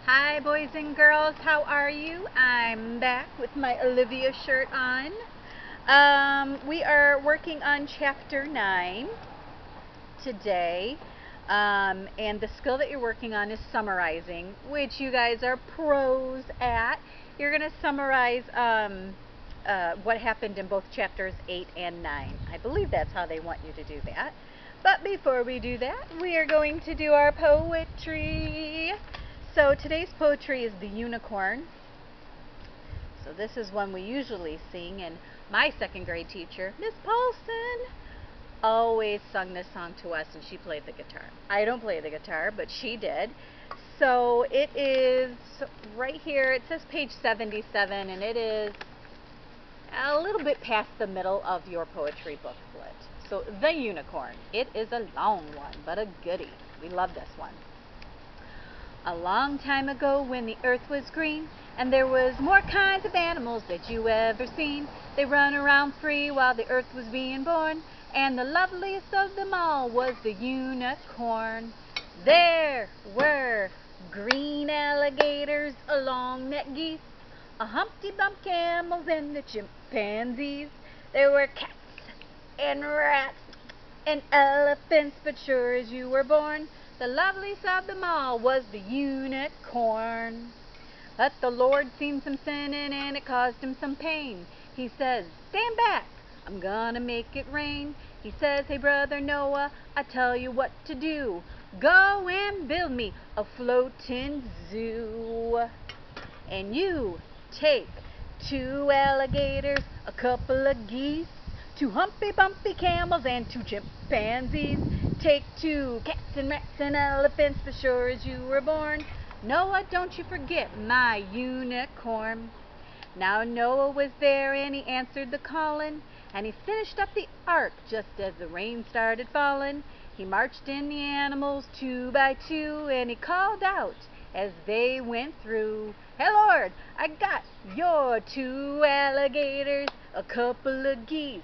Hi boys and girls, how are you? I'm back with my Olivia shirt on. We are working on chapter 9 today. And the skill that you're working on is summarizing, which you guys are pros at. You're going to summarize what happened in both chapters 8 and 9. I believe that's how they want you to do that. But before we do that, we are going to do our poetry. So today's poetry is The Unicorn. So this is one we usually sing, and my second grade teacher, Miss Paulson, always sung this song to us, and she played the guitar. I don't play the guitar, but she did. So it is right here. It says page 77, and it is a little bit past the middle of your poetry booklet. So The Unicorn. It is a long one, but a goodie. We love this one. A long time ago when the earth was green and there was more kinds of animals that you ever seen, they run around free while the earth was being born, and the loveliest of them all was the unicorn. There were green alligators, a long-necked geese, a Humpty-Bump camels, and the chimpanzees. There were cats and rats and elephants, but sure as you were born, the loveliest of them all was the unicorn. But the Lord seen some sinning and it caused him some pain. He says, "Stand back, I'm gonna make it rain." He says, "Hey brother Noah, I tell you what to do. Go and build me a floating zoo. And you take 2 alligators, a couple of geese, 2 humpy-bumpy camels, and 2 chimpanzees. Take 2 cats and rats and elephants, for sure as you were born. Noah, don't you forget my unicorn." Now Noah was there, and he answered the calling, and he finished up the ark just as the rain started falling. He marched in the animals 2 by 2, and he called out as they went through, "Hey Lord, I got your 2 alligators, a couple of geese,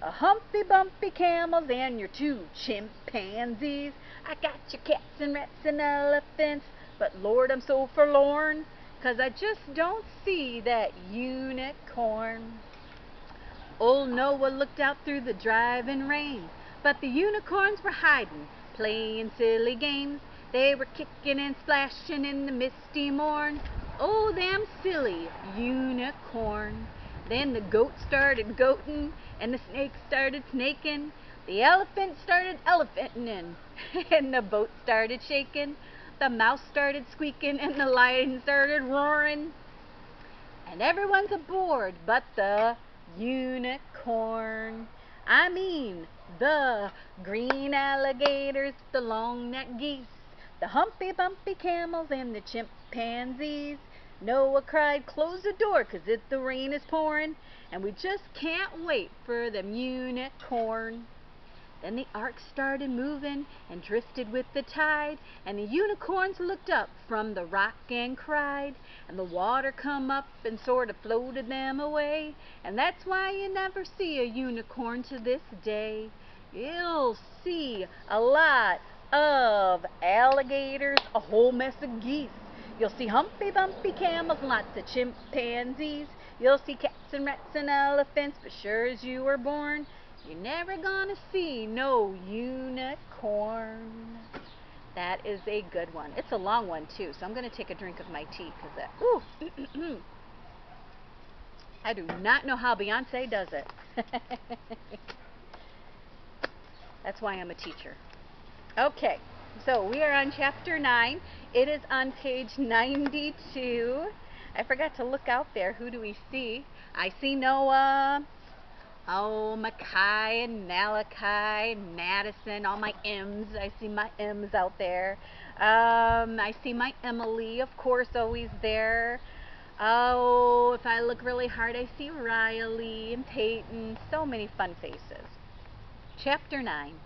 a humpy-bumpy camels, and your 2 chimpanzees. I got your cats and rats and elephants, but Lord, I'm so forlorn, 'cause I just don't see that unicorn." Old Noah looked out through the driving rain, but the unicorns were hiding, playing silly games. They were kicking and splashing in the misty morn. Oh, them silly unicorn. Then the goat started goating, and the snake started snaking. The elephant started elephanting, and the boat started shaking. The mouse started squeaking, and the lion started roaring. And everyone's aboard but the unicorn. I mean, the green alligators, the long-necked geese, the humpy-bumpy camels, and the chimpanzees. Noah cried, "Close the door, 'cause the rain is pouring, and we just can't wait for the unicorn." Then the ark started moving and drifted with the tide, and the unicorns looked up from the rock and cried, and the water come up and sort of floated them away, and that's why you never see a unicorn to this day. You'll see a lot of alligators, a whole mess of geese. You'll see humpy-bumpy camels, lots of chimpanzees. You'll see cats and rats and elephants, but sure as you were born, you're never gonna see no unicorn. That is a good one. It's a long one too, so I'm gonna take a drink of my tea, because that, ooh, I do not know how Beyonce does it. That's why I'm a teacher. Okay, so we are on chapter 9. It is on page 92. I forgot to look out there. Who do we see? I see Noah. Oh, Mackay and Malachi, Madison, all my M's. I see my M's out there. I see my Emily, of course, always there. Oh, if I look really hard, I see Riley and Peyton. So many fun faces. Chapter 9.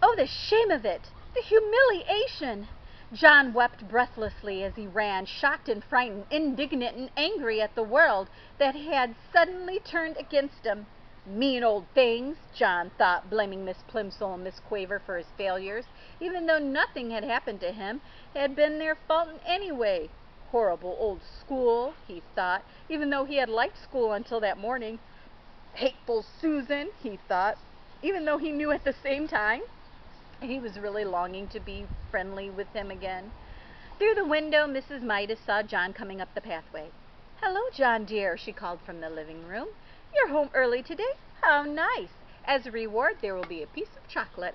Oh, the shame of it! The humiliation! John wept breathlessly as he ran, shocked and frightened, indignant and angry at the world that had suddenly turned against him. Mean old things, John thought, blaming Miss Plimsoll and Miss Quaver for his failures, even though nothing had happened to him. It had been their fault anyway. Horrible old school, he thought, even though he had liked school until that morning. Hateful Susan, he thought, even though he knew at the same time he was really longing to be friendly with him again. Through the window, Mrs. Midas saw John coming up the pathway. "Hello, John dear," she called from the living room. "You're home early today? How nice! As a reward, there will be a piece of chocolate